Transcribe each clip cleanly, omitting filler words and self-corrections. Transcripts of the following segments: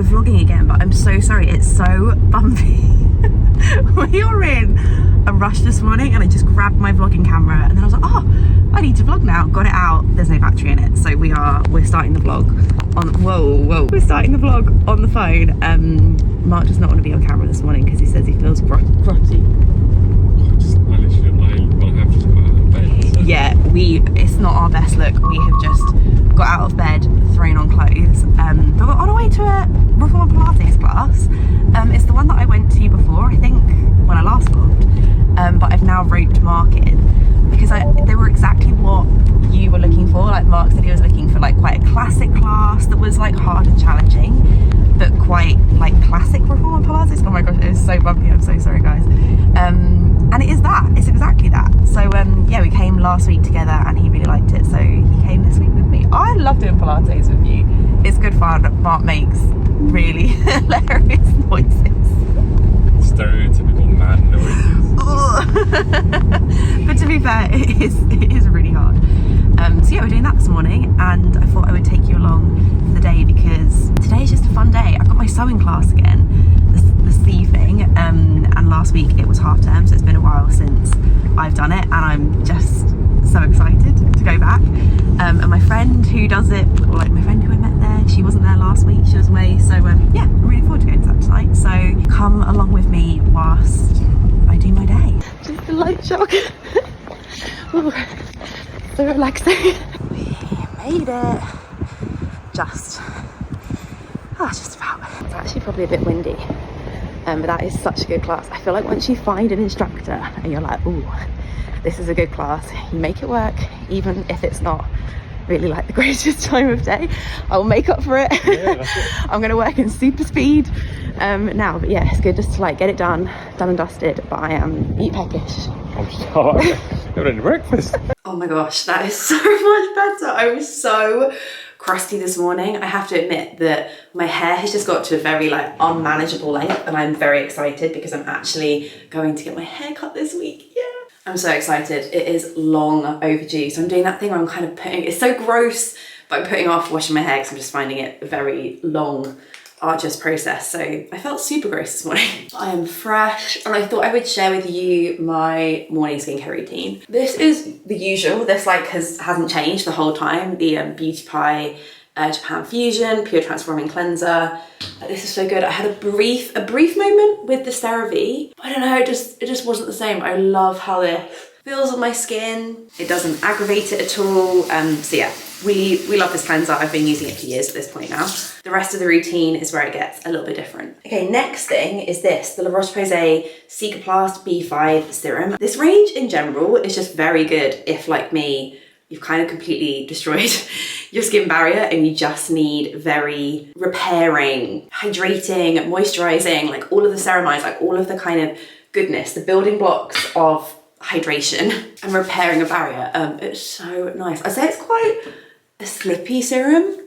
we're vlogging again, but I'm so sorry, it's so bumpy. We are in a rush this morning and I just grabbed my vlogging camera and then I was like, oh, I need to vlog now. Got it out, there's no battery in it. So we're starting the vlog on, we're starting the vlog on the phone. Mark does not want to be on camera this morning because he says he feels grotty. Yeah, it's not our best look. We have just got out of bed, thrown on clothes, but we're on our way to a Reformer Pilates class. It's the one that I went to before, I think, when I last vlogged, but I've now roped Mark in because they were exactly what you were looking for. Like Mark said he was looking for like quite a classic class that was like hard and challenging, but quite like classic Reformer Pilates. Oh my gosh, it is so bumpy, I'm so sorry guys. And it is that, it's exactly that. So yeah, we came last week together and he really liked it, so he came this week with me. I love doing Pilates with you. It's good fun. Mark makes really hilarious noises. Stereotypical man noises. But to be fair, it is really hard. So yeah, we're doing that this morning and I thought I would take you along for the day because today is just a fun day. I've got my sewing class again this evening, and last week it was half term, so it's been a while since I've done it and I'm just so excited to go back. And my friend who does it, or like my friend who I met there, she wasn't there last week, she was away, so yeah, I'm really forward to going to that tonight. So come along with me whilst I do my day. Just a light shock. Ooh, so relaxing. We made it. Just about. It's actually probably a bit windy, but that is such a good class. I feel like once you find an instructor and you're like, ooh, this is a good class, you make it work, even if it's not really like the greatest time of day. I will make up for it. Yeah, that's it. I'm going to work in super speed now, but yeah, it's good just to like get it done and dusted. But I am eat peckish. I'm sorry, having any breakfast. Oh my gosh, that is so much better. I was so crusty this morning. I have to admit that my hair has just got to a very like unmanageable length and I'm very excited because I'm actually going to get my hair cut this week. Yeah, I'm so excited. It is long overdue. So I'm doing that thing where I'm kind of it's so gross, but I'm putting off washing my hair because I'm just finding it a very long, arduous process. So I felt super gross this morning. I am fresh and I thought I would share with you my morning skincare routine. This is the usual. This like hasn't changed the whole time. The Beauty Pie Japan Fusion Pure Transforming Cleanser. This is so good. I had a brief moment with the CeraVe. I don't know, it just wasn't the same. I love how this feels on my skin. It doesn't aggravate it at all. So yeah, we love this cleanser. I've been using it for years at this point now. The rest of the routine is where it gets a little bit different. Okay, next thing is this, the La Roche-Posay Cicaplast B5 Serum. This range in general is just very good if, like me, you've kind of completely destroyed your skin barrier and you just need very repairing, hydrating, moisturizing, like all of the ceramides, like all of the kind of goodness, the building blocks of hydration and repairing a barrier. It's so nice. I'd say it's quite a slippy serum.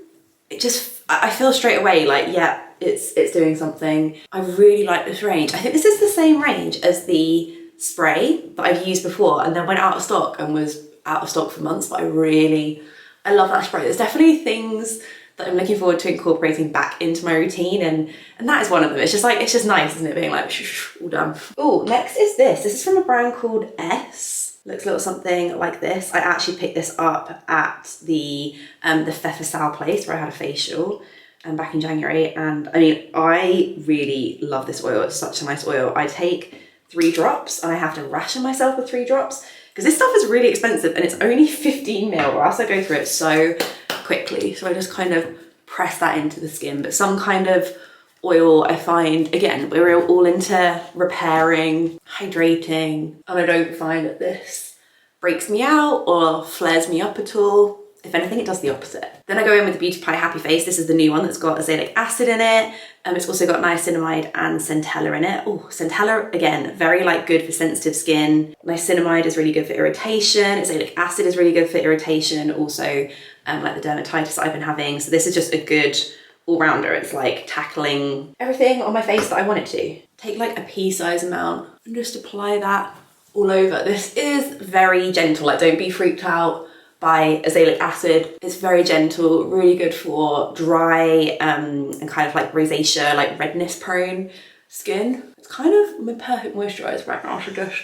I feel straight away like, yeah, it's doing something. I really like this range. I think this is the same range as the spray that I've used before and then went out of stock and was out of stock for months, but I love that spray. There's definitely things that I'm looking forward to incorporating back into my routine and that is one of them. It's just nice, isn't it, being like all done. Oh, next is this. This is from a brand called S. Looks a little something like this. I actually picked this up at the Fefisal place where I had a facial back in January, and I mean, I really love this oil. It's such a nice oil. I take 3 drops and I have to ration myself with 3 drops because this stuff is really expensive and it's only 15 mil, or else I go through it so quickly. So I just kind of press that into the skin, but some kind of oil, I find, again, we're all into repairing, hydrating, and I don't find that this breaks me out or flares me up at all. If anything, it does the opposite. Then I go in with the Beauty Pie Happy Face. This is the new one that's got azelaic acid in it. It's also got niacinamide and centella in it. Oh, centella, again, very like good for sensitive skin. Niacinamide is really good for irritation. Azelaic acid is really good for irritation. Also, like the dermatitis I've been having. So this is just a good all-rounder. It's like tackling everything on my face that I want it to. Take like a pea-size amount and just apply that all over. This is very gentle. Like, don't be freaked out by azelaic acid. It's very gentle, really good for dry and kind of like rosacea, like redness prone skin. It's kind of my perfect moisturiser right now, so just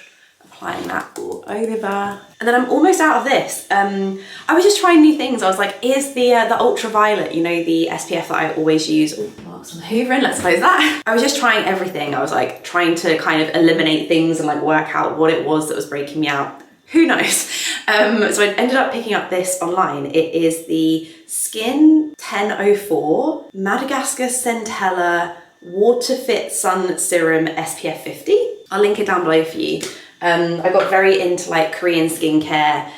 applying that all over. And then I'm almost out of this. I was just trying new things. I was like, is the ultraviolet, you know, the SPF that I always use. Oh, marks on the hoovering, let's close that. I was just trying everything. I was like trying to kind of eliminate things and like work out what it was that was breaking me out. Who knows? So I ended up picking up this online. It is the Skin 1004 Madagascar Centella Water Fit Sun Serum SPF 50. I'll link it down below for you. I got very into like Korean skincare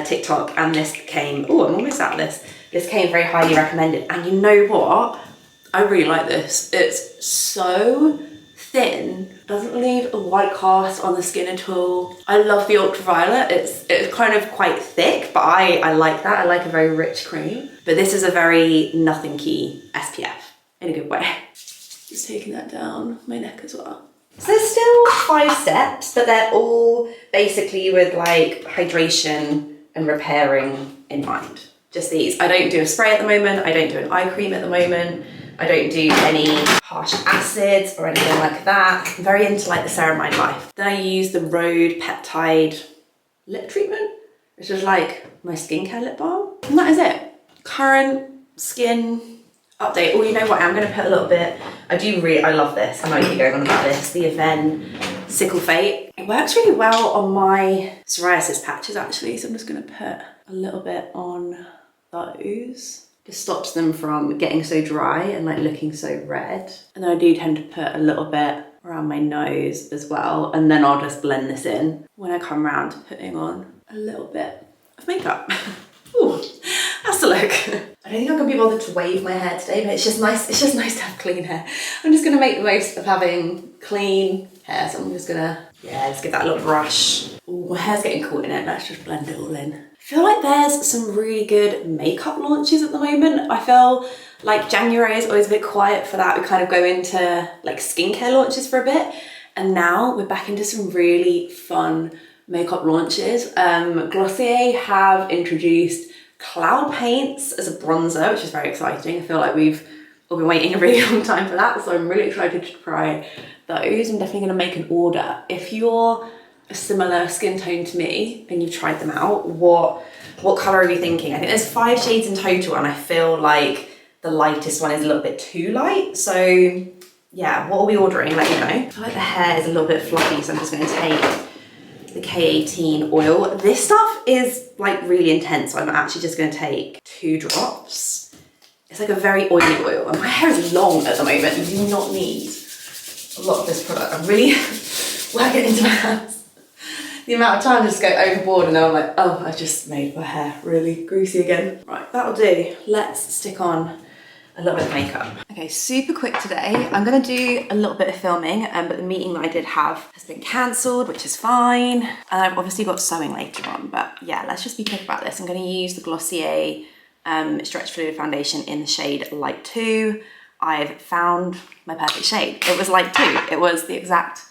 TikTok, and this came, oh, I'm almost out of this. This came very highly recommended. And you know what? I really like this. It's so thin, doesn't leave a white cast on the skin at all. I love the ultraviolet. It's kind of quite thick, but I like that. I like a very rich cream. But this is a very nothing key SPF in a good way. Just taking that down my neck as well. So there's still 5 steps, but they're all basically with like hydration and repairing in mind. Just these. I don't do a spray at the moment. I don't do an eye cream at the moment. I don't do any harsh acids or anything like that. I'm very into like the ceramide life. Then I use the Rhode Peptide lip treatment, which is like my skincare lip balm. And that is it. Current skin update. Oh, you know what? I'm going to put a little bit. I love this. I know you keep going on about this. The Aven Sickle Fate. It works really well on my psoriasis patches actually. So I'm just going to put a little bit on those. Just stops them from getting so dry and like looking so red. And then I do tend to put a little bit around my nose as well. And then I'll just blend this in when I come around to putting on a little bit of makeup. Ooh, that's the look. I don't think I'm gonna be bothered to wave my hair today, but it's just nice to have clean hair. I'm just gonna make the most of having clean hair. So I'm just gonna, just give that a little brush. Ooh, my hair's getting caught in it. Let's just blend it all in. I feel like there's some really good makeup launches at the moment. I feel like January is always a bit quiet for that. We kind of go into like skincare launches for a bit. And now we're back into some really fun makeup launches. Glossier have introduced Cloud Paints as a bronzer, which is very exciting. I feel like we've all been waiting a really long time for that. So I'm really excited to try those. I'm definitely gonna make an order. If you're a similar skin tone to me and you've tried them out, what color are you thinking? I think there's 5 shades in total, and I feel like the lightest one is a little bit too light. So yeah, what are we ordering? Let me know. I feel like the hair is a little bit fluffy, so I'm just gonna take the K18 oil. This stuff is like really intense, so I'm actually just gonna take 2 drops. It's like a very oily oil, and my hair is long at the moment. You do not need a lot of this product. I'm really working into my hands. The amount of time I just go overboard, and then I'm like, oh, I just made my hair really greasy again. Right, that'll do. Let's stick on a little bit of makeup. Okay, super quick today. I'm gonna do a little bit of filming, but the meeting that I did have has been cancelled, which is fine. And I've obviously got sewing later on, but yeah, let's just be quick about this. I'm gonna use the Glossier Stretch Fluid Foundation in the shade Light 2. I've found my perfect shade. It was Light 2. It was the exact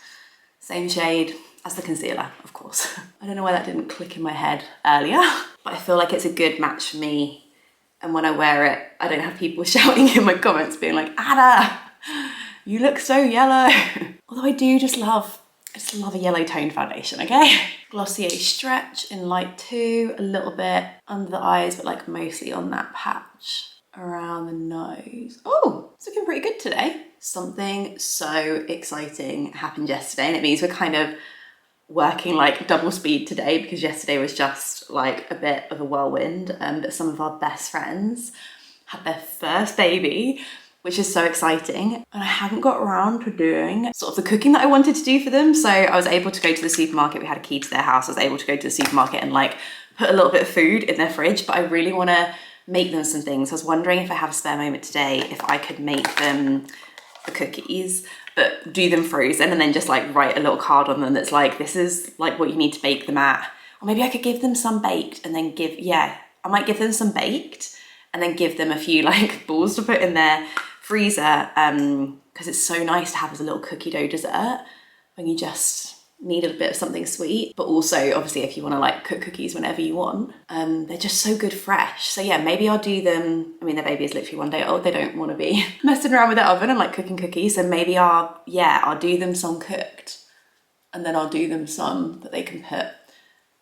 same shade as the concealer, of course. I don't know why that didn't click in my head earlier, but I feel like it's a good match for me. And when I wear it, I don't have people shouting in my comments being like, Anna, you look so yellow. Although I just love a yellow toned foundation, okay? Glossier Stretch in Light 2, a little bit under the eyes, but like mostly on that patch around the nose. Oh, it's looking pretty good today. Something so exciting happened yesterday, and it means we're kind of working like double speed today, because yesterday was just like a bit of a whirlwind. But some of our best friends had their first baby, which is so exciting. And I hadn't got around to doing sort of the cooking that I wanted to do for them. So I was able to go to the supermarket. We had a key to their house. I was able to go to the supermarket and like put a little bit of food in their fridge, but I really want to make them some things. I was wondering if I have a spare moment today, if I could make them the cookies, but do them frozen and then just like write a little card on them that's like, this is like what you need to bake them at. Or maybe I could give them some baked and then I might give them some baked and then give them a few like balls to put in their freezer, because it's so nice to have as a little cookie dough dessert when you just need a bit of something sweet, but also obviously if you want to like cook cookies whenever you want, they're just so good fresh. So yeah, maybe I'll do them. I mean, their baby is literally 1 day old. They don't want to be messing around with the oven and like cooking cookies. So maybe I'll do them some cooked, and then I'll do them some that they can put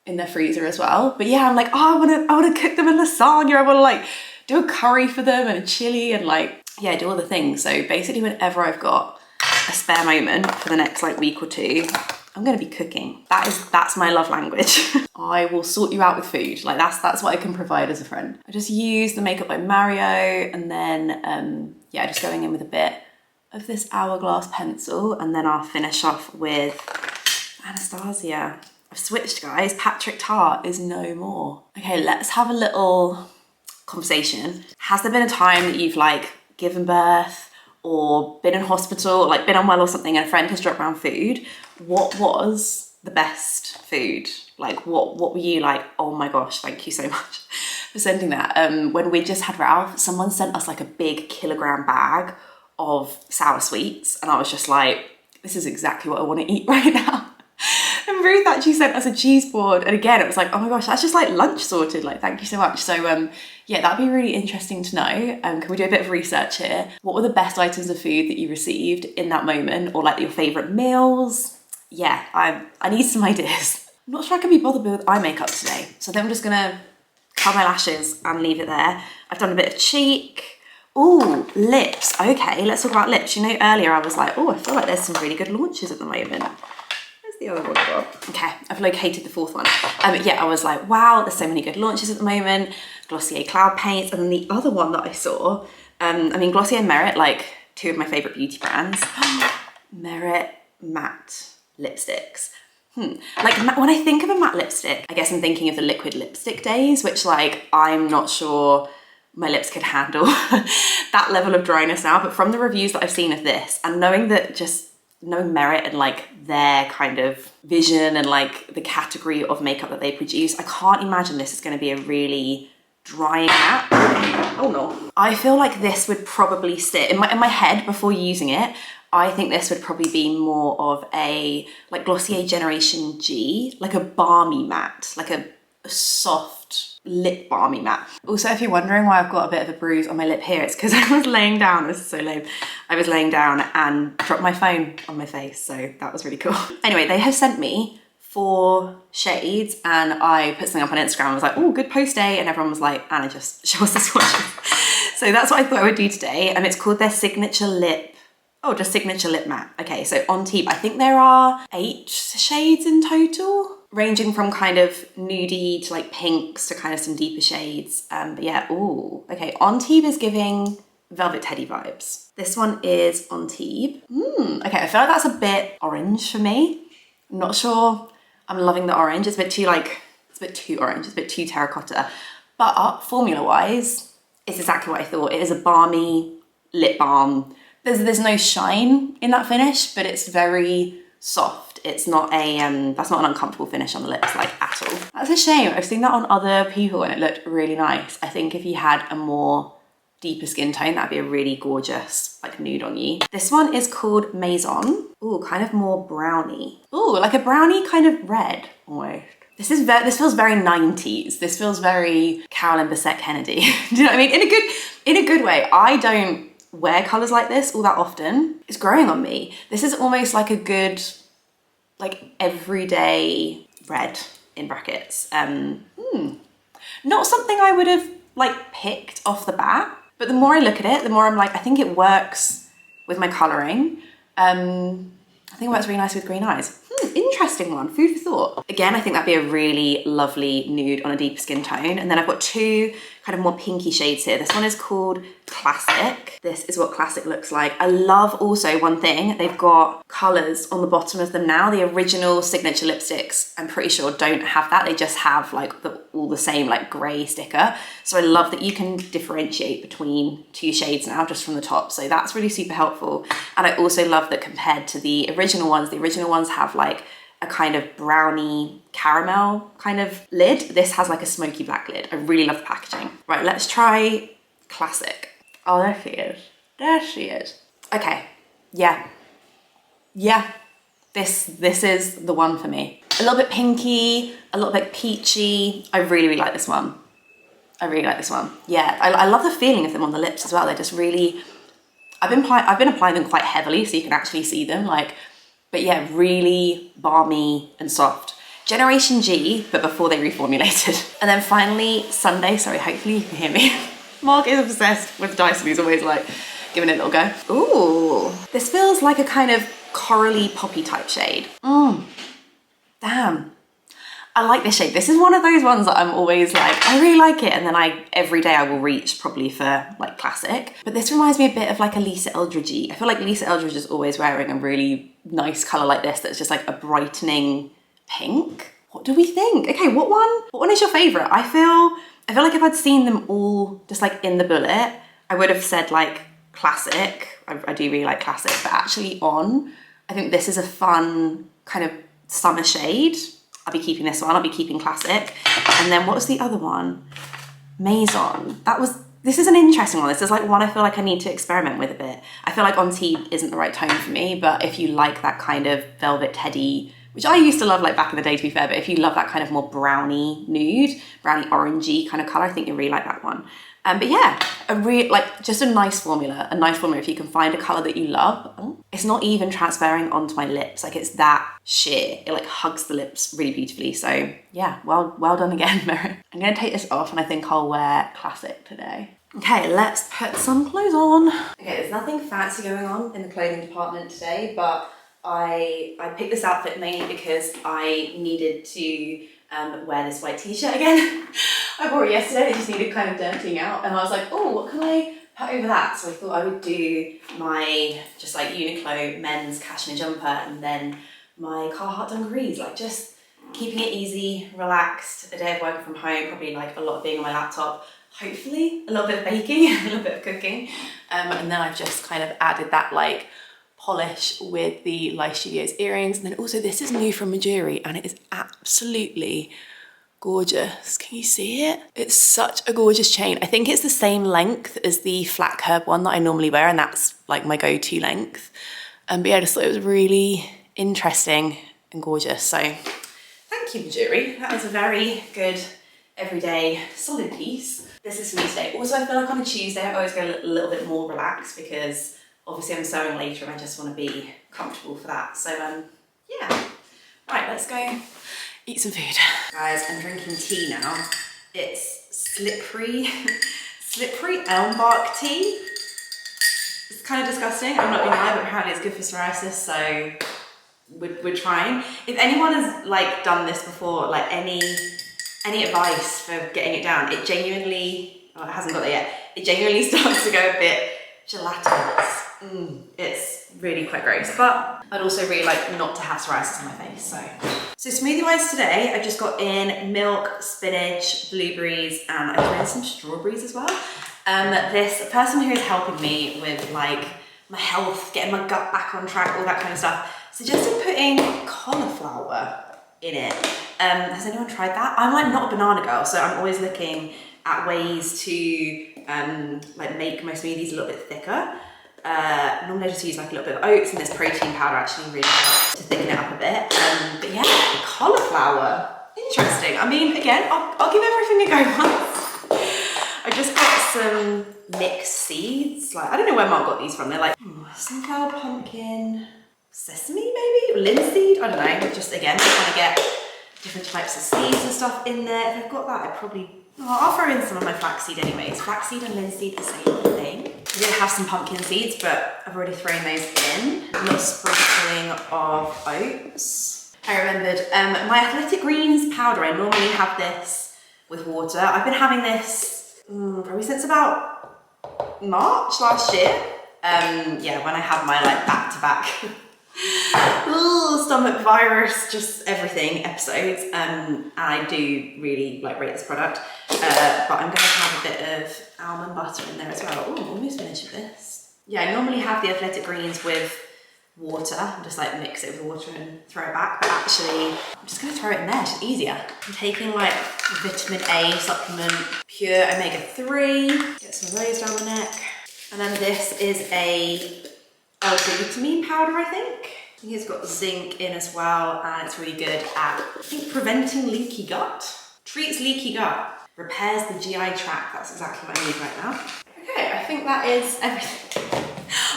in their freezer as well. But yeah, I'm like, oh, I want to cook them in lasagna. I want to like do a curry for them and a chili and like, yeah, do all the things. So basically whenever I've got a spare moment for the next like week or two, I'm gonna be cooking. That's my love language. I will sort you out with food. Like that's what I can provide as a friend. I just use the Makeup by Mario, and then yeah, just going in with a bit of this Hourglass pencil, and then I'll finish off with Anastasia. I've switched, guys. Patrick Tart is no more. Okay, let's have a little conversation. Has there been a time that you've like given birth or been in hospital, or like been unwell or something, and a friend has dropped around food? What was the best food? Like what were you like, oh my gosh, thank you so much for sending that. When we just had Ralph, someone sent us like a big kilogram bag of sour sweets, and I was just like, this is exactly what I want to eat right now. And Ruth actually sent us a cheese board, and again it was like, oh my gosh, that's just like lunch sorted, like thank you so much. So yeah, that'd be really interesting to know. Can we do a bit of research here? What were the best items of food that you received in that moment, or like your favorite meals? Yeah, I need some ideas. I'm not sure I can be bothered with eye makeup today, so then I'm just gonna curl my lashes and leave it there. I've done a bit of cheek. Ooh, lips. Okay, let's talk about lips. You know, earlier I was like, oh, I feel like there's some really good launches at the moment. The other one gone? Okay, I've located the fourth one. Yeah, I was like, wow, there's so many good launches at the moment. Glossier Cloud Paints, and then the other one that I saw, I mean, Glossier and Merit, like two of my favorite beauty brands. Merit matte lipsticks. Like when I think of a matte lipstick, I guess I'm thinking of the liquid lipstick days, which like, I'm not sure my lips could handle that level of dryness now. But from the reviews that I've seen of this, and knowing Merit and like their kind of vision and like the category of makeup that they produce, I can't imagine this is going to be a really drying matte. Oh no. I feel like this would probably sit in my head before using it. I think this would probably be more of a like Glossier Generation G, like a balmy matte, like a soft lip balmy matte. Also, if you're wondering why I've got a bit of a bruise on my lip here, it's because I was laying down. This is so lame. I was laying down and dropped my phone on my face, so that was really cool. Anyway, they have sent me 4 shades, and I put something up on Instagram and was like, oh, good post day, and everyone was like, Anna, just show us the swatches. So that's what I thought I would do today, and it's called their Signature Lip. Oh, just Signature Lip Matte. Okay, so on Teeb, I think there are 8 shades in total, ranging from kind of nudie to like pinks to kind of some deeper shades. But yeah, ooh, okay. On Teeb is giving Velvet Teddy vibes. This one is on Teeb. Okay, I feel like that's a bit orange for me. I'm not sure I'm loving the orange. It's a bit too like, it's a bit too orange. It's a bit too terracotta. But formula-wise, it's exactly what I thought. It is a balmy lip balm. There's no shine in that finish, but it's very soft. It's not a, that's not an uncomfortable finish on the lips, like at all. That's a shame. I've seen that on other people and it looked really nice. I think if you had a more deeper skin tone, that'd be a really gorgeous, like nude on you. This one is called Maison. Ooh, kind of more brownie. Ooh, like a brownie kind of red, almost. This feels very 90s. This feels very Carolyn Bessette Kennedy. Do you know what I mean? In a good way. I don't wear colors like this all that often. It's growing on me. This is almost like a good, like everyday red in brackets. Not something I would have like picked off the bat, but the more I look at it, the more I'm like, I think it works with my coloring. I think it works really nice with green eyes. Interesting one, food for thought. Again, I think that'd be a really lovely nude on a deeper skin tone. And then I've got 2 kind of more pinky shades here. This one is called Classic. This is what Classic looks like. I love also one thing, they've got colors on the bottom of them now. The original Signature lipsticks, I'm pretty sure don't have that. They just have like all the same like gray sticker. So I love that you can differentiate between 2 shades now just from the top. So that's really super helpful. And I also love that compared to the original ones have like a kind of brownie caramel kind of lid. This has like a smoky black lid. I really love the packaging. Right, let's try Classic. Oh, there she is. There she is. Okay, yeah. This is the one for me. A little bit pinky, a little bit peachy. I really, really like this one. I really like this one. Yeah, I love the feeling of them on the lips as well. They're just really, I've been applying them quite heavily so you can actually see them, like, but yeah, really balmy and soft. Generation G, but before they reformulated. And then finally, Sunday, sorry, hopefully you can hear me. Mark is obsessed with Dyson. He's always like giving it a little go. Ooh, this feels like a kind of corally poppy type shade. Damn. I like this shade. This is one of those ones that I'm always like, I really like it. And then every day I will reach probably for like classic. But this reminds me a bit of like a Lisa Eldridge. I feel like Lisa Eldridge is always wearing a really nice color like this that's just like a brightening pink. What do we think? Okay, what one is your favorite? I feel like if I'd seen them all just like in the bullet, I would have said like classic. I do really like classic, but actually I think this is a fun kind of summer shade. I'll be keeping this one, I'll be keeping classic. And then what was the other one? Maison. This is an interesting one. This is like one I feel like I need to experiment with a bit. I feel like Antibes isn't the right tone for me, but if you like that kind of velvet teddy, which I used to love like back in the day to be fair, but if you love that kind of more browny nude, browny orangey kind of color, I think you'll really like that one. But yeah, just a nice formula if you can find a color that you love. It's not even transferring onto my lips, like it's that sheer. It like hugs the lips really beautifully. So yeah, well done again, Mary. I'm gonna take this off and I think I'll wear classic today. Okay, let's put some clothes on. Okay, there's nothing fancy going on in the clothing department today, but I picked this outfit mainly because I needed to wear this white t-shirt again. I wore it yesterday, it just needed kind of dirtying out, and I was like, oh, what can I put over that? So I thought I would do my just like Uniqlo men's cashmere jumper and then my Carhartt dungarees, like just keeping it easy, relaxed, a day of working from home, probably like a lot of being on my laptop, hopefully a little bit of baking, a little bit of cooking, and then I've just kind of added that like polish with the Life Studios earrings. And then also this is new from Majuri and it is absolutely gorgeous. Can you see it? It's such a gorgeous chain. I think it's the same length as the flat curb one that I normally wear, and that's like my go-to length. But yeah, I just thought it was really interesting and gorgeous. So thank you, Majuri. That was a very good, everyday, solid piece. This is for me today. Also, I feel like on a Tuesday, I always go a little bit more relaxed because obviously I'm sewing later and I just want to be comfortable for that. So yeah. Right, let's go eat some food. Guys, I'm drinking tea now. It's slippery elm bark tea. It's kind of disgusting, I'm not gonna lie, but apparently it's good for psoriasis, so we're trying. If anyone has like done this before, like any advice for getting it down, it genuinely, oh, it hasn't got there yet, it genuinely starts to go a bit gelatinous. It's really quite gross, but I'd also really like not to have psoriasis on my face, so smoothie wise today, I just got in milk, spinach, blueberries, and I threw in some strawberries as well. This person who is helping me with like my health, getting my gut back on track, all that kind of stuff, suggested putting cauliflower in it. Has anyone tried that? I'm like not a banana girl, so I'm always looking at ways to like make my smoothies a little bit thicker. Normally I just use like a little bit of oats, and this protein powder actually really helps to thicken it up a bit. But yeah, cauliflower, interesting. I mean, again, I'll give everything a go once. I just got some mixed seeds. Like, I don't know where Mark got these from. They're like sunflower, pumpkin, sesame maybe, or linseed, I don't know. Just again, trying to get different types of seeds and stuff in there. If I've got that, I'll throw in some of my flaxseed anyways. Flaxseed and linseed, the same thing. I did have some pumpkin seeds, but I've already thrown those in. A little sprinkling of oats. I remembered my Athletic Greens powder. I normally have this with water. I've been having this probably since about March last year. Yeah, when I had my like back-to-back stomach virus, just everything episodes, and I do really like rate this product, but I'm going to have a bit of almond butter in there as well. Oh, almost finished with this. Yeah, I normally have the Athletic Greens with water and just like mix it with water and throw it back, but actually I'm just going to throw it in there, it's just easier. I'm taking like vitamin A supplement, pure omega-3, get some of those down the neck, and then this is a L-glutamine powder, I think. think it's got zinc in as well, and it's really good at, I think, preventing leaky gut. Treats leaky gut, repairs the GI tract. That's exactly what I need right now. Okay, I think that is everything.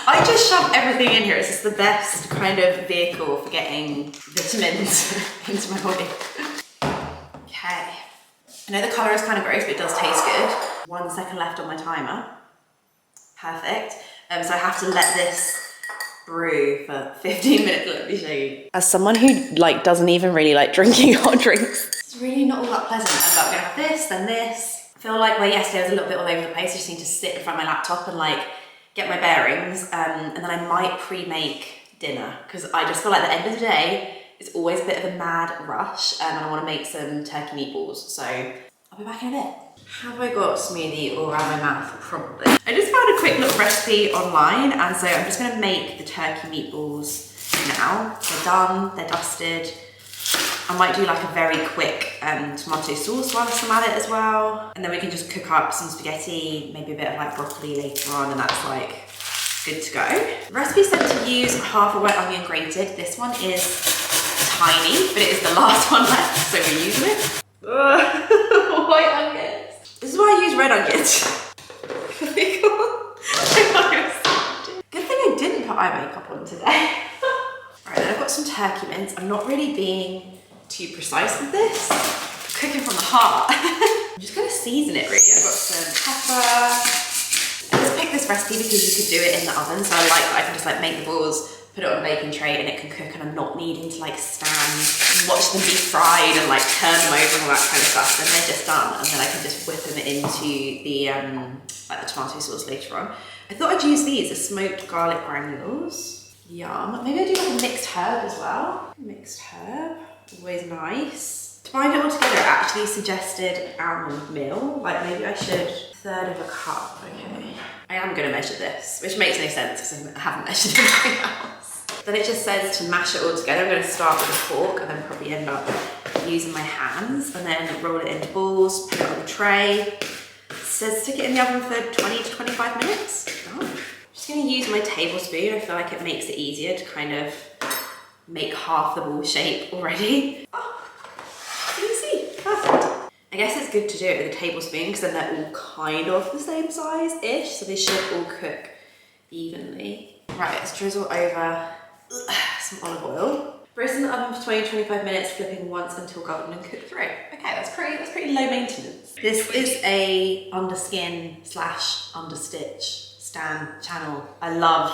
I just shove everything in here. It's just the best kind of vehicle for getting vitamins into my body. Okay. I know the colour is kind of gross, but it does taste good. 1 second left on my timer. Perfect. So I have to let this brew for 15 minutes. Let me show you. As someone who doesn't even really like drinking hot drinks, it's really not all that pleasant. I'm gonna have this, then this. I feel like yesterday I was a little bit all over the place. I just need to sit in front of my laptop and get my bearings, and then I might pre-make dinner, because I just feel like at the end of the day, it's always a bit of a mad rush, and I want to make some turkey meatballs, so I'll be back in a bit. Have I got smoothie all around my mouth? Probably. I just found a quick little recipe online, and so I'm just going to make the turkey meatballs now. They're done, they're dusted. I might do a very quick tomato sauce whilst I'm at it as well. And then we can just cook up some spaghetti, maybe a bit of broccoli later on, and that's good to go. The recipe said to use half a white onion grated. This one is tiny, but it is the last one left, so we're using it. White onions. This is why I use red onions. Good thing I didn't put eye makeup on today. Alright, then I've got some turkey mince. I'm not really being too precise with this. Cooking from the heart. I'm just gonna season it really. I've got some pepper. I just picked this recipe because you could do it in the oven, so I like that I can just make the balls, put it on a baking tray, and it can cook, and I'm not needing to stand and watch them be fried and turn them over and all that kind of stuff. Then they're just done, and then I can just whip them into the the tomato sauce later on. I thought I'd use these as smoked garlic granules. Yum. Maybe I do a mixed herb as well. Mixed herb, always nice. To bind it all together, it actually suggested almond meal. Maybe I should 1/3 of a cup. Okay. I am gonna measure this, which makes no sense because I haven't measured anything else. Then it just says to mash it all together. I'm gonna start with a fork and then probably end up using my hands, and then roll it into balls, put it on the tray. It says stick it in the oven for 20 to 25 minutes. Done. Just gonna use my tablespoon. I feel like it makes it easier to kind of make half the ball shape already. Oh, easy, perfect. I guess it's good to do it with a tablespoon because then they're all kind of the same size-ish, so they should all cook evenly. Right, let's drizzle over some olive oil. Brace in the oven for 20 to 25 minutes, flipping once until golden and cook through. Okay, that's pretty low maintenance. This is a underskin / understitch stan channel. I love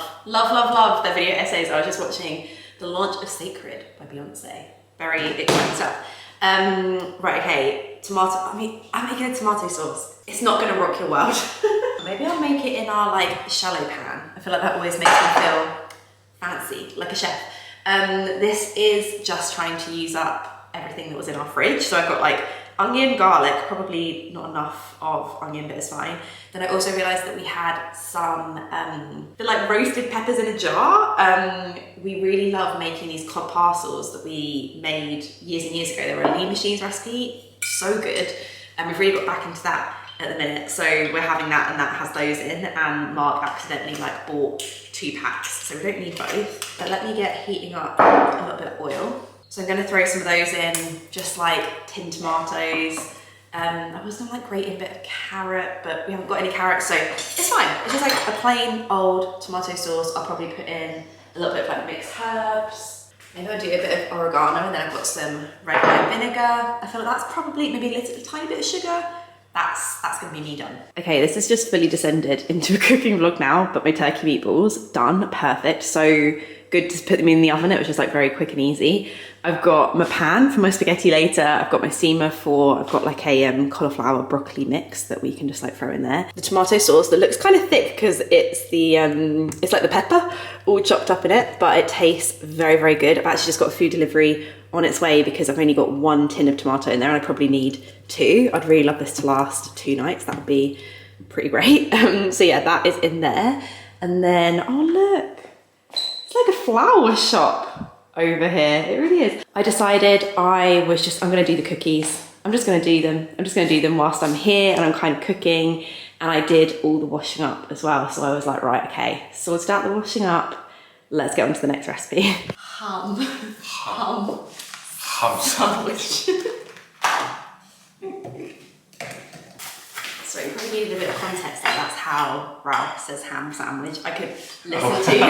their video essays. I was just watching the launch of Sacred by Beyonce. Very exciting stuff. Right, okay, I'm making a tomato sauce. It's not gonna rock your world. Maybe I'll make it in our shallow pan. I feel like that always makes me feel fancy, like a chef. This is just trying to use up everything that was in our fridge. So I've got onion, garlic, probably not enough of onion, but it's fine. Then I also realized that we had some roasted peppers in a jar. We really love making these cod parcels that we made years and years ago. They were a Lean Machines recipe, so good. And we've really got back into that at the minute. So we're having that, and that has those in, and Mark accidentally bought 2 packs. So we don't need both, but let me get heating up a little bit of oil. So I'm gonna throw some of those in, just tinned tomatoes. I was gonna grate in a bit of carrot, but we haven't got any carrots, so it's fine. It's just a plain old tomato sauce. I'll probably put in a little bit of mixed herbs. Maybe I'll do a bit of oregano, and then I've got some red wine vinegar. I feel like that's probably maybe a tiny bit of sugar. That's gonna be me done. Okay, this has just fully descended into a cooking vlog now, but my turkey meatballs, done, perfect. So good to put them in the oven. It was just very quick and easy. I've got my pan for my spaghetti later. I've got my steamer I've got a cauliflower broccoli mix that we can just throw in there. The tomato sauce that looks kind of thick because it's it's the pepper all chopped up in it, but it tastes very, very good. I've actually just got a food delivery on its way because I've only got 1 tin of tomato in there, and I probably need 2. I'd really love this to last 2 nights. That would be pretty great. So yeah, that is in there. And then, oh look, it's like a flower shop over here. It really is. I decided I'm gonna do the cookies. I'm just gonna do them whilst I'm here and I'm kind of cooking. And I did all the washing up as well. So I was right, okay, sorted out the washing up. Let's get on to the next recipe. Ham sandwich. So you probably needed a bit of context there. That's how Ralph says ham sandwich. I could listen to him say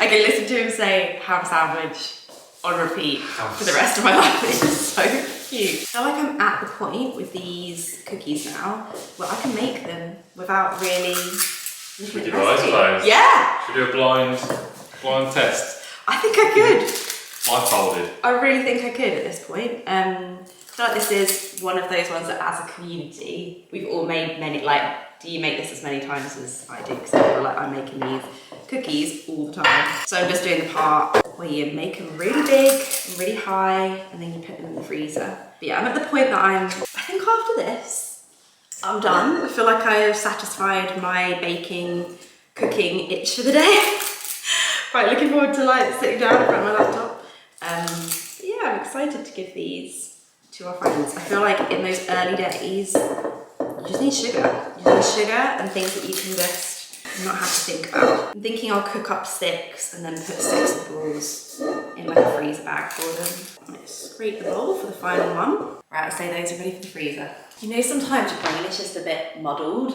I could listen to him say ham sandwich on repeat for the rest of my life. It's just so cute. I feel like I'm at the point with these cookies now where I can make them without really With your eyes closed? Yeah! Should we do a blind test? I think I could. Blindfolded. I really think I could at this point. I feel like this is one of those ones that as a community, we've all made many, like, do you make this as many times as I do? Because I feel like I'm making these cookies all the time. So I'm just doing the part where you make them really big and really high and then you put them in the freezer. But yeah, I'm at the point that I think after this, I'm done. I feel like I have satisfied my baking, cooking itch for the day. Right, looking forward to like sitting down in front of my laptop. Yeah, I'm excited to give these to our friends. I feel like in those early days, you just need sugar. You need sugar and things that you can just not have to think about. I'm thinking I'll cook up 6 and then put 6 of the balls in like a freezer bag for them. Let's scrape the bowl for the final one. Right, I say those are ready for the freezer. You know, sometimes your brain is just a bit muddled.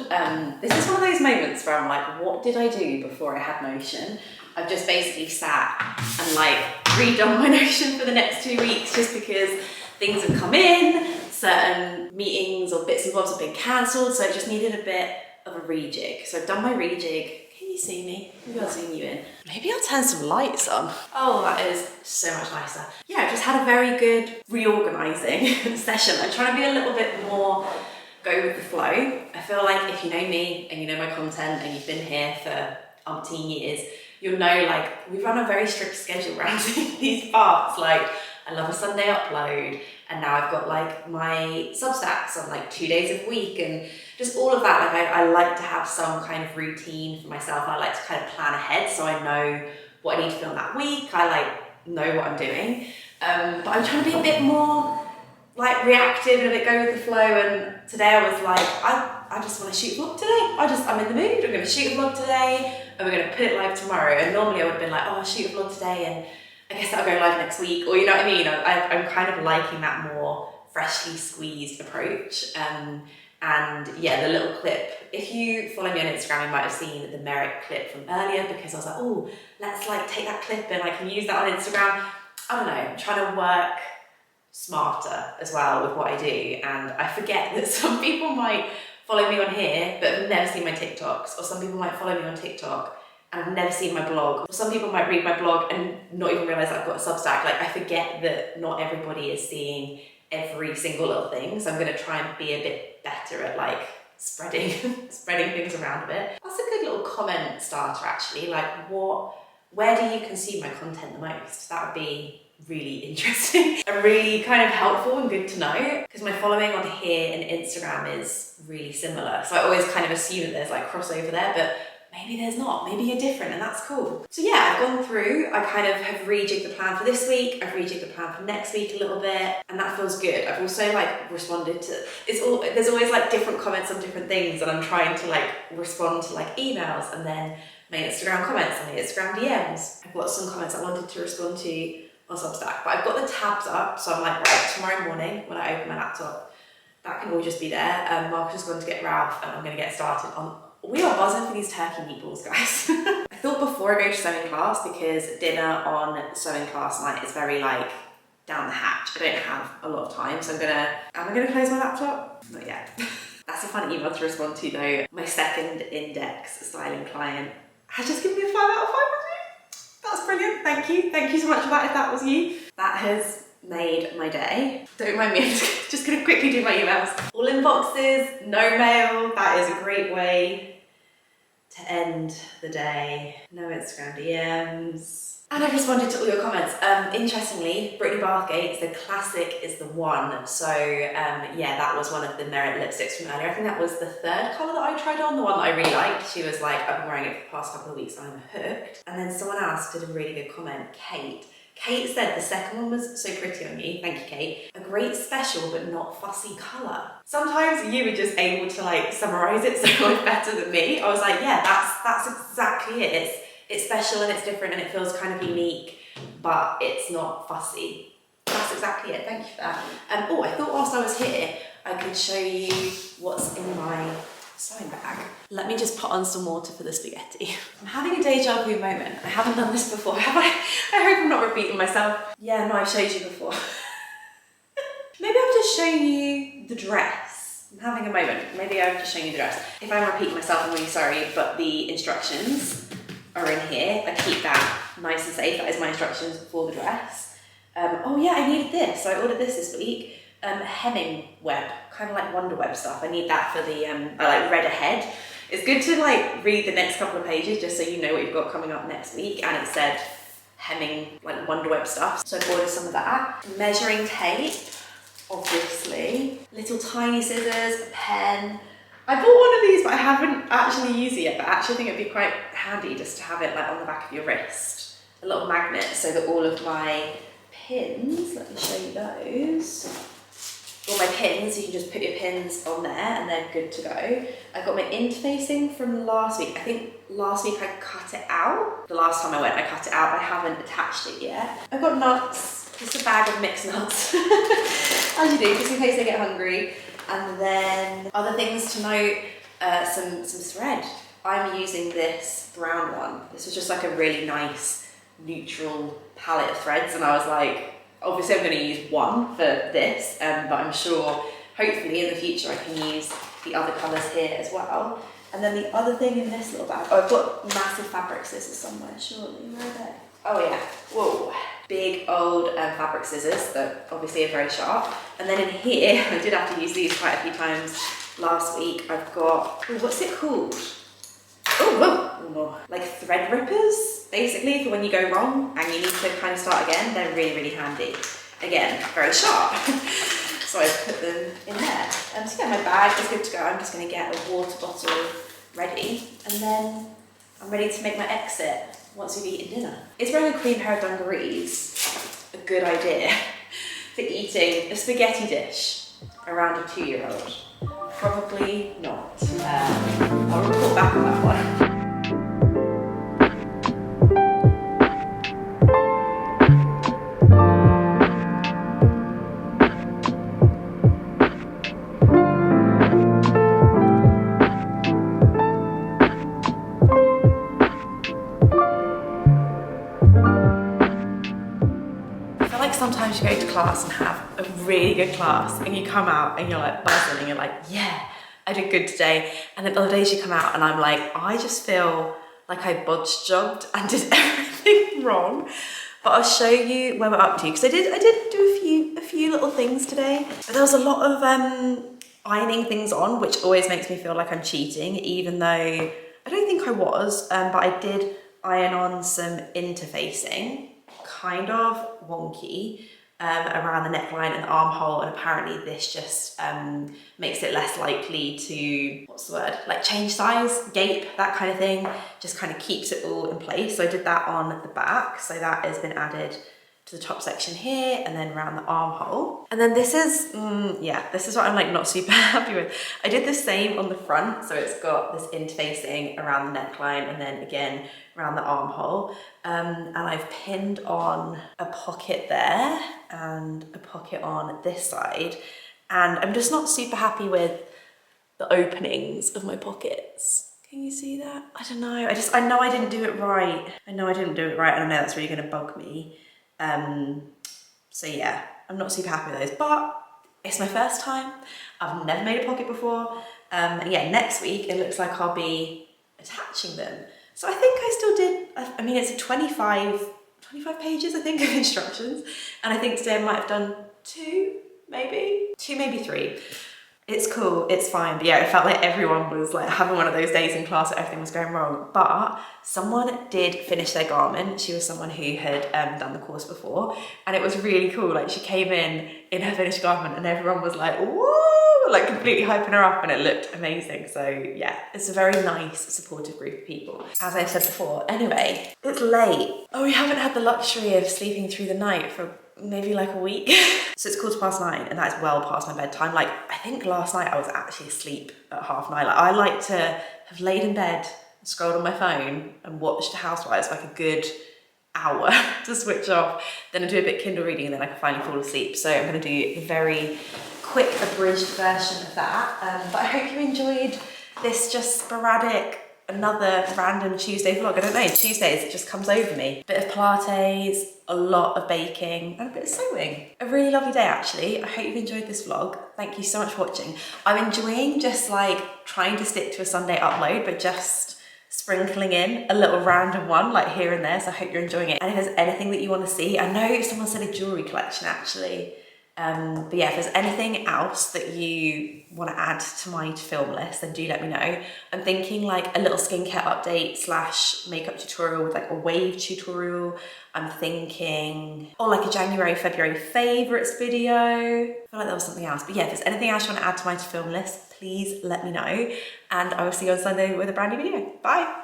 This is one of those moments where I'm like, what did I do before I had Notion? I've just basically sat and like redone my Notion for the next 2 weeks just because things have come in, certain meetings or bits and bobs have been cancelled, so I just needed a bit of a rejig. So I've done my rejig. Can you see me? Maybe I'll zoom you in. Maybe I'll turn some lights on. Oh, that is so much nicer. Yeah, I just had a very good reorganising session. I'm trying to be a little bit more go with the flow. I feel like if you know me and you know my content and you've been here for umpteen years, you'll know like we run a very strict schedule around these parts. Like I love a Sunday upload, and now I've got like my Substacks on like 2 days a week and just all of that. Like I like to have some kind of routine for myself. I like to kind of plan ahead so I know what I need to film that week. I like know what I'm doing. But I'm trying to be a bit more like reactive and a bit go with the flow. And today I was like, I just want to shoot a vlog today. I'm in the mood. I'm going to shoot a vlog today and we're going to put it live tomorrow. And normally I would have been like, oh, I'll shoot a vlog today and I guess that'll go live next week. Or you know what I mean? I'm kind of liking that more freshly squeezed approach. And yeah, the little clip, if you follow me on Instagram, you might have seen the Merrick clip from earlier because I was like, oh, let's like take that clip and I can use that on Instagram. I don't know, I'm trying to work smarter as well with what I do. And I forget that some people might follow me on here but have never seen my TikToks, or some people might follow me on TikTok and have never seen my blog, or some people might read my blog and not even realise I've got a Substack. Like I forget that not everybody is seeing every single little thing, so I'm going to try and be a bit better at like spreading things around a bit. That's a good little comment starter actually, like where do you consume my content the most? That would be really interesting and really kind of helpful and good to know, because my following on here and Instagram is really similar, so I always kind of assume that there's like crossover there, but maybe there's not, maybe you're different, and that's cool. So yeah, I've gone through, I kind of have rejigged the plan for this week, I've rejigged the plan for next week a little bit, and that feels good. I've also like responded to, there's always like different comments on different things, and I'm trying to like respond to like emails, and then my Instagram comments and my Instagram DMs. I've got some comments I wanted to respond to on Substack, but I've got the tabs up, so I'm like, right, tomorrow morning when I open my laptop, that can all just be there. Marcus is going to get Ralph, and I'm going to get started on. We are buzzing for these turkey meatballs, guys. I thought before I go to sewing class, because dinner on sewing class night is very like down the hatch. I don't have a lot of time, so am I gonna close my laptop? Not yet. That's a fun email to respond to though. My second index styling client has just given me a 5 out of 5 review. That's brilliant, thank you. Thank you so much for that if that was you. That has made my day. Don't mind me, I'm just gonna quickly do my emails. All inboxes, no mail, that is a great way to end the day. No Instagram DMs. And I've responded to all your comments. Interestingly, Brittany Bathgate, the classic is the one. So yeah, that was one of the Merit lipsticks from earlier. I think that was the 3rd colour that I tried on, the one that I really liked. She was like, I've been wearing it for the past couple of weeks and I'm hooked. And then someone else did a really good comment, Kate. Kate said the second one was so pretty on you, thank you Kate. A great special but not fussy colour. Sometimes you were just able to like summarise it so much better than me. I was like, yeah, that's exactly it. it's special and it's different and it feels kind of unique, but it's not fussy. That's exactly it, thank you for that. Oh, I thought whilst I was here, I could show you what's in my sewing bag. Let me just put on some water for the spaghetti. I'm having a deja vu moment. I haven't done this before, have I? I hope I'm not repeating myself. Yeah, no, I've showed you before. Maybe I've just shown you the dress. I'm having a moment. Maybe I've just shown you the dress. If I'm repeating myself, I'm really sorry, but the instructions are in here. I keep that nice and safe. That is my instructions for the dress. Oh yeah, I needed this. So I ordered this week. Hemming web, kind of like Wonder Web stuff. I need that for the, I like read ahead. It's good to like read the next couple of pages just so you know what you've got coming up next week. And it said hemming, like Wonder Web stuff. So I ordered some of that. Measuring tape, obviously. Little tiny scissors, a pen. I bought one of these, but I haven't actually used it yet. But I actually think it'd be quite handy just to have it like on the back of your wrist. A little magnet so that all of my pins, let me show you those. All my pins, you can just put your pins on there and they're good to go. I got my interfacing from last week. I think last week I cut it out. The last time I went, I cut it out. I haven't attached it yet. I've got nuts, just a bag of mixed nuts, as you do, just in case I get hungry. And then other things to note, some thread. I'm using this brown one. This was just like a really nice neutral palette of threads, and I was like, obviously I'm going to use one for this, but I'm sure hopefully in the future I can use the other colours here as well. And then the other thing in this little bag, oh, I've got massive fabric scissors somewhere, surely, where are they? Oh yeah, whoa, big old fabric scissors that obviously are very sharp. And then in here, I did have to use these quite a few times last week, I've got, ooh, what's it called? Oh, like thread rippers, basically, for when you go wrong and you need to kind of start again. They're really, really handy. Again, very sharp. So I put them in there. So yeah, my bag is good to go. I'm just going to get a water bottle ready, and then I'm ready to make my exit once we've eaten dinner. Is wearing a clean pair of dungarees a good idea for eating a spaghetti dish around a 2-year-old? Probably not. I'll report back on that one. Sometimes you go to class and have a really good class and you come out and you're like buzzing and you're like, yeah, I did good today. And then other days you come out and I'm like, I just feel like I bodged jogged and did everything wrong. But I'll show you where we're up to, because I did do a few little things today. But there was a lot of ironing things on, which always makes me feel like I'm cheating, even though I don't think I was, but I did iron on some interfacing, kind of wonky, around the neckline and the armhole, and apparently this just makes it less likely to, what's the word, like change size, gape, that kind of thing, just kind of keeps it all in place. So I did that on the back, so that has been added to the top section here and then around the armhole. And then this is, this is what I'm like not super happy with. I did the same on the front, so it's got this interfacing around the neckline and then again around the armhole. And I've pinned on a pocket there and a pocket on this side. And I'm just not super happy with the openings of my pockets. Can you see that? I don't know, I know I didn't do it right. I know I didn't do it right, and I know that's really gonna bug me. So yeah, I'm not super happy with those, but it's my first time. I've never made a pocket before. And yeah, next week it looks like I'll be attaching them. So I think I still did, I mean, it's a 25 pages, I think, of instructions. And I think today I might have done two, maybe 3. It's cool, it's fine. But yeah, it felt like everyone was like having one of those days in class where everything was going wrong. But someone did finish their garment. She was someone who had done the course before. And it was really cool. Like, she came in her finished garment and everyone was like, whoa, like completely hyping her up, and it looked amazing. So yeah, it's a very nice, supportive group of people, as I've said before. Anyway, it's late. Oh, we haven't had the luxury of sleeping through the night for maybe like a week. So it's 9:15 and that's well past my bedtime. Like, I think last night I was actually asleep at 9:30. Like, I like to have laid in bed scrolled on my phone and watched Housewives for like a good hour to switch off. Then I do a bit Kindle reading and then I can finally fall asleep. So I'm going to do a very quick abridged version of that. But I hope you enjoyed this just sporadic, another random Tuesday vlog. I don't know, Tuesdays it just comes over me. Bit of Pilates, a lot of baking and a bit of sewing. A really lovely day actually. I hope you've enjoyed this vlog. Thank you so much for watching. I'm enjoying just like trying to stick to a Sunday upload, but just sprinkling in a little random one like here and there, so I hope you're enjoying it. And if there's anything that you want to see, I know someone said a jewellery collection actually, but yeah, if there's anything else that you want to add to my film list, then do let me know. I'm thinking like a little skincare update / makeup tutorial with like a wave tutorial. I'm thinking, or like a January, February favourites video. I feel like there was something else, but yeah, if there's anything else you want to add to my film list, please let me know. And I will see you on Sunday with a brand new video. Bye.